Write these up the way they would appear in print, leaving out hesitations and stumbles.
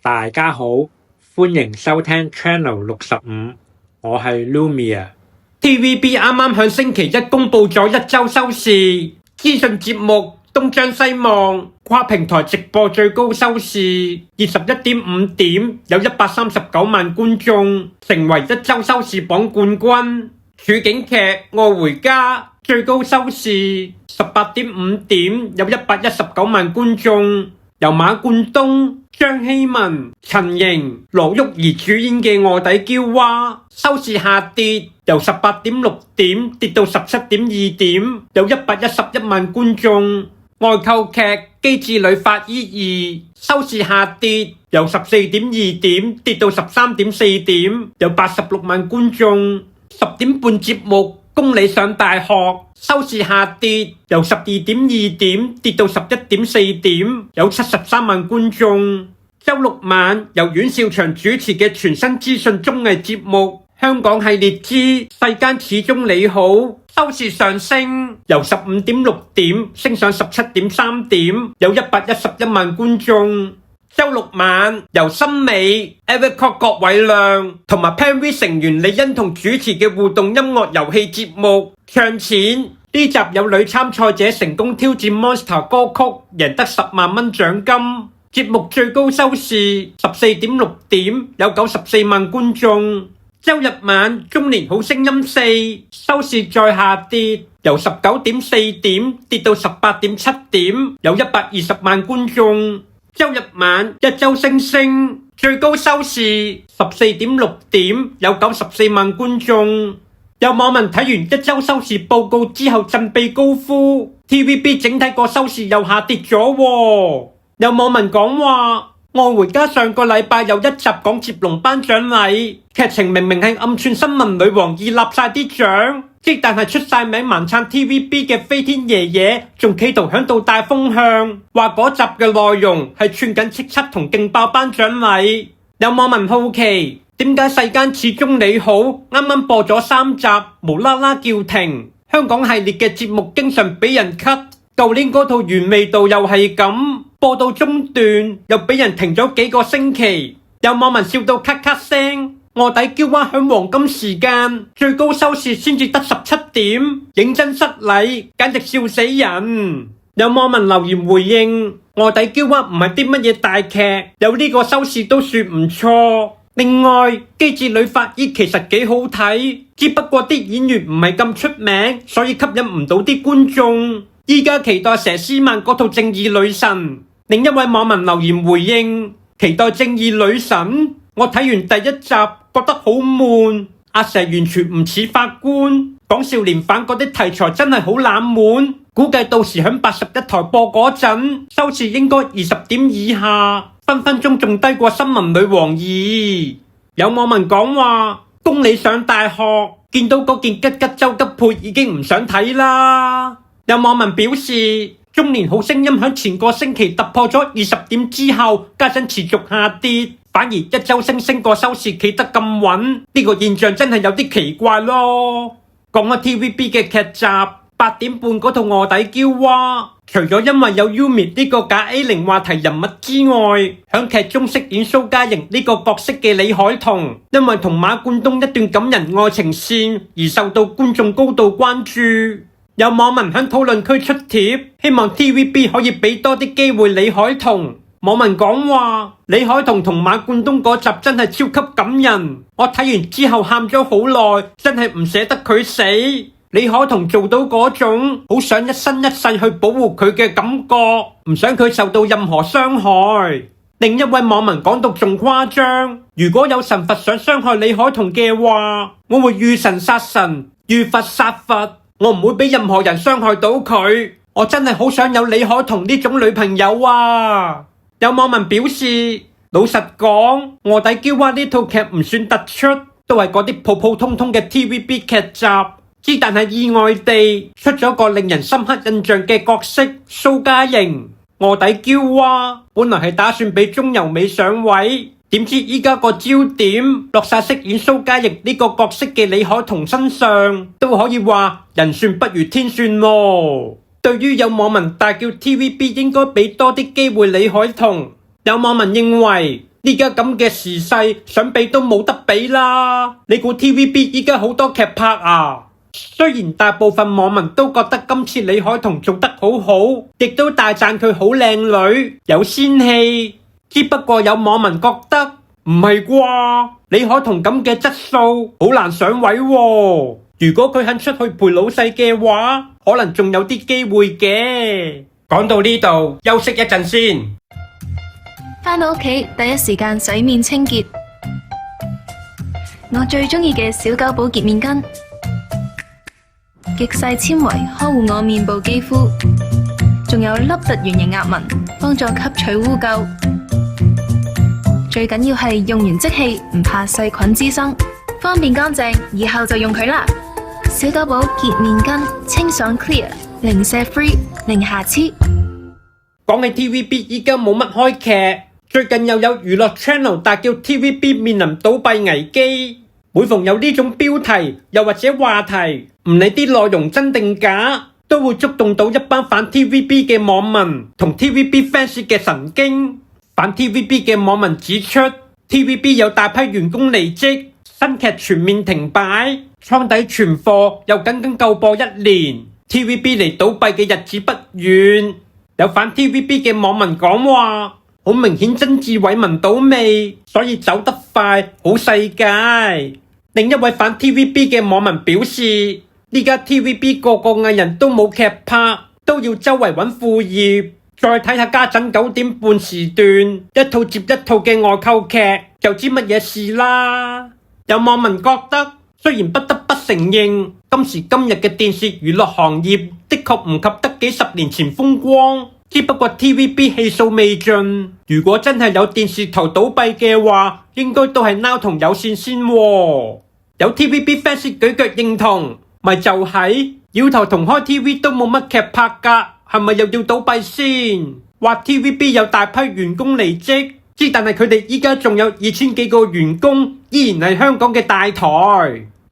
大家好，歡迎收聽 Channel 65，我係 Lumia。TVB 啱啱響星期一公佈咗一周收視，資訊節目東張西望，跨平台直播最高收視21.5點，有139萬觀眾，成為一周收視榜冠軍。處境劇《愛回家》最高收視18.5點，有119萬觀眾，由馬貫東、張曦雯、陳瑩、羅毓兒主演嘅《臥底嬌娃》收視下跌，由18.6點跌到17.2點，有111萬觀眾。外購劇《機智女法醫2》收視下跌，由14.2點跌到13.4點，有86萬觀眾。10點半節目《公理上大學》收視下跌，由12.2點跌到11.4點，有73萬觀眾。周六晚由阮兆祥主持嘅全新資訊綜藝節目《香港系列之世間始終你好》收視上升，由15.6點升上17.3點，有111萬觀眾。周六晚由森美、Eric 郭偉亮同埋 Pan V 成員李欣彤主持嘅互動音樂遊戲節目《唱錢》，呢集有女參賽者成功挑戰 Monster 歌曲，贏得10萬蚊獎金。節目最高收視14.6點，有94萬觀眾。周日晚《中年好聲音4》收視再下跌，由19.4點跌到18.7點，有120萬觀眾。周日晚《一周星星》最高收視14.6點，有94萬觀眾。有網民睇完一周收視報告之後振臂高呼 TVB 整體個收視又下跌咗喎。有網民講話《愛回家》上個禮拜有一集講接龍頒獎禮，劇情明明係暗串新聞女王已立晒啲獎，但係出晒名盲撐 TVB 嘅飛天爺爺仲企圖響度帶風向，話嗰集嘅內容係串緊叱咤同勁爆頒獎禮。有網民好奇點解世間始終你好啱啱播咗3集無啦啦叫停，香港系列嘅節目經常俾人 cut， 舊年嗰套原味道又係咁播到中段又俾人停咗幾個星期。有網民笑到咔咔聲，臥底嬌娃響黃金時間最高收視先至得17點，認真失禮，簡直笑死人。有網民留言回應，臥底嬌娃唔係啲乜嘢大劇，有呢個收視都算唔錯。另外，機智女法醫其實幾好睇，只不過啲演員唔係咁出名，所以吸引唔到啲觀眾。依家期待佘詩曼嗰套正義女神。另一位網民留言回應，期待正義女神。我睇完第一集覺得好悶，阿佘完全唔似法官，講少年犯嗰啲題材真係好冷門，估計到時響81台播嗰陣收視應該20點以下，分分鐘仲低過新聞女王2。有網民講話公理上大學見到嗰件吉吉周吉佩已經唔想睇啦。有網民表示中年好聲音響前個星期突破咗20點之後，加上持續下跌，反而一周星星個收視企得咁穩，呢個現象真係有啲奇怪咯。講下 TVB 嘅劇集8點半嗰套臥底嬌娃，除咗因為有 Yumi 呢個假 A 零話題人物之外，響劇中飾演蘇嘉瑩呢個角色嘅李海彤，因為同馬貫東一段感人愛情線而受到觀眾高度關注。有網民喺討論區出帖，希望 TVB 可以俾多啲機會李海彤。網民講話李海彤同馬貫東嗰集真係超級感人，我睇完之後喊咗好耐，真係唔捨得佢死。李海彤做到嗰種好想一生一世去保護佢嘅感覺，唔想佢受到任何傷害。另一位網民講到仲誇張，如果有神佛想傷害李海彤嘅話，我會遇神殺神，遇佛殺佛，我唔會俾任何人傷害到佢。我真係好想有李海彤呢種女朋友啊！有網民表示，老實講，臥底嬌娃呢套劇唔算突出，都係嗰啲普普通通嘅 TVB 劇集，但係意外地出咗個令人深刻印象嘅角色蘇嘉瑩。臥底嬌娃本來係打算俾鍾柔美上位，點知依家個焦點落晒飾演蘇嘉瑩呢個角色嘅李海彤身上，都可以話人算不如天算咯。對於有網民大叫 TVB 應該俾多啲機會李海彤，有網民認為呢家咁嘅時勢，想比都冇得比啦。你估 TVB 依家好多劇拍啊？雖然大部分網民都覺得今次李海彤做得好好，亦都大讚佢好靚女，有仙氣。只不過有網民覺得唔係啩？李海彤咁嘅質素好難上位喎。如果佢肯出去陪老細嘅話，可能仲有啲機會嘅。講到呢度，休息一陣先。返到屋企，第一時間洗面清潔。我最中意嘅小狗寶潔面巾，極細纖維呵護我面部肌膚，仲有凹凸圓形壓紋，幫助吸取污垢。最緊要係用完即棄，唔怕細菌滋生，方便乾淨，以後就用佢啦。小狗寶潔面巾，清爽 clear， 零舍 free， 零瑕疵。講起 TVB 依家冇乜開劇，最近又有娛樂 channel 大叫 TVB 面臨倒閉危機。每逢有呢種標題又或者話題，唔理啲內容真定假，都會觸動到一班反 TVB 嘅網民同 TVB fans 嘅神經。反 TVB 嘅網民指出 ，TVB 有大批員工離職，新劇全面停擺，倉底存貨又僅夠播1年 ，TVB 離倒閉嘅日子不遠。有反 TVB 嘅網民講話，好明顯曾志偉聞到味，所以走得快，好世界。另一位反 TVB 嘅網民表示，呢家 TVB 個個藝人都冇劇拍，都要周圍揾副業。再睇下家陣9點半時段，一套接一套嘅外購劇，就知乜嘢事啦。有網民覺得，雖然不得不承認，今時今日嘅電視娛樂行業的確唔及得幾十年前風光，只不過 TVB 氣數未盡。如果真係有電視台倒閉嘅話，應該都係 Now 同有線先喎。有 TVB fans 舉腳認同，咪就係搖頭同開 TV 都冇乜劇拍㗎。係咪又要倒閉先？話 TVB 有大批員工離職，但係佢哋依家仲有2000幾個員工，依然係香港嘅大台。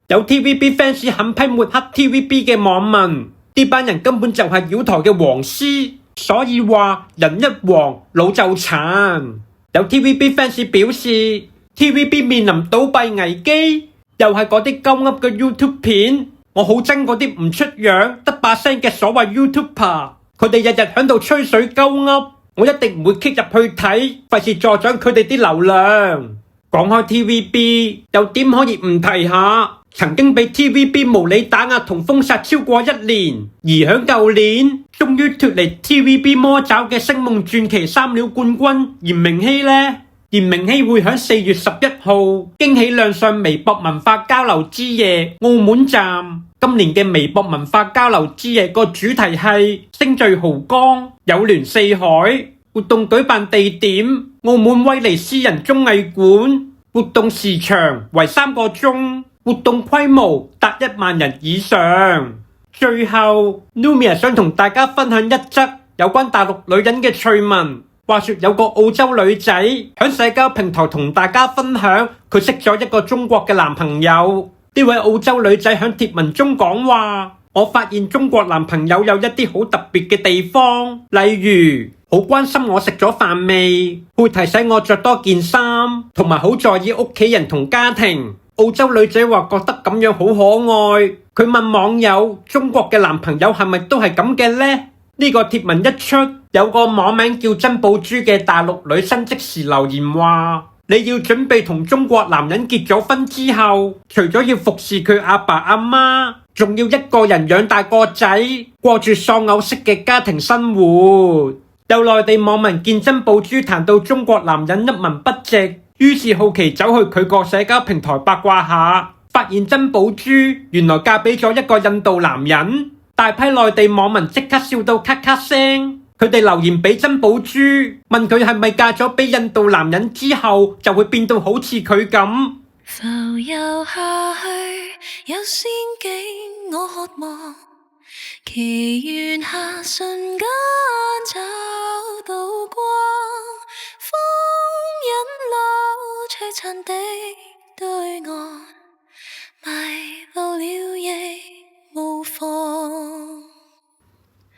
有 TVB fans 狠批抹黑 TVB 嘅網民，呢班人根本就係妖台嘅黃絲，所以話人一黃腦就殘。有 TVB fans 表示 TVB 面臨倒閉危機，又係嗰啲鳩噏嘅 YouTube 片，我好憎嗰啲唔出樣得把聲嘅所謂 YouTuber。佢哋日日喺度吹水鳩噏，我一定唔會 click 入去睇，費事助長佢哋啲流量。講開 TVB，又點可以唔提下曾經被 TVB 無理打壓同封殺超過1年，而喺舊年終於脫離 TVB 魔爪嘅星夢傳奇3料冠軍嚴明熙呢？嚴明熙會喺4月11號驚喜亮相微博文化交流之夜澳門站。今年嘅微博文化交流之夜個主題係星聚濠江，友聯四海。活動舉辦地點澳門威尼斯人綜藝館，活動時長為3個鐘，活動規模達1萬人以上。最後 Lumia 想同大家分享一則有關大陸女人嘅趣聞。話說有個澳洲女仔喺社交平台同大家分享，佢識咗一個中國嘅男朋友。呢位澳洲女仔喺貼文中講話，我發現中國男朋友有一啲好特別嘅地方，例如好關心我食咗飯未，會提醒我着多件衫，同埋好在意屋企人同家庭。澳洲女仔話覺得咁樣好可愛。佢問網友，中國嘅男朋友係咪都係咁嘅呢？呢個貼文一出，有個網名叫珍寶珠嘅大陸女生即時留言話，你要準備同中國男人結咗婚之後，除咗要服侍佢阿爸阿媽，仲要一個人養大個仔，過住喪偶式嘅家庭生活。有內地網民見珍寶珠談到中國男人一文不值，於是好奇走去佢個社交平台八卦下，發現珍寶珠原來嫁俾咗一個印度男人。大批內地網民即刻笑到咔咔聲，佢哋留言俾珍寶珠，問佢係咪嫁咗俾印度男人之後就會變到好似佢咁。浮游下去，有仙境我渴望，祈願下瞬間找到光，風引路璀璨的對岸，迷路了亦無妨。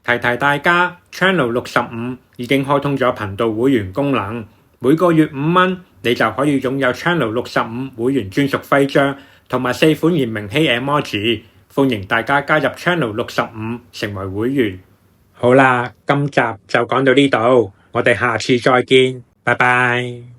提提大家 Channel 65已經開通咗頻道會員功能，每個月5蚊你就可以擁有 Channel 65會員專屬徽章同埋4款嚴明熙 emoji，歡迎大家加入 Channel 65成為會員。好啦，今集就講到呢度，我哋下次再見，拜拜。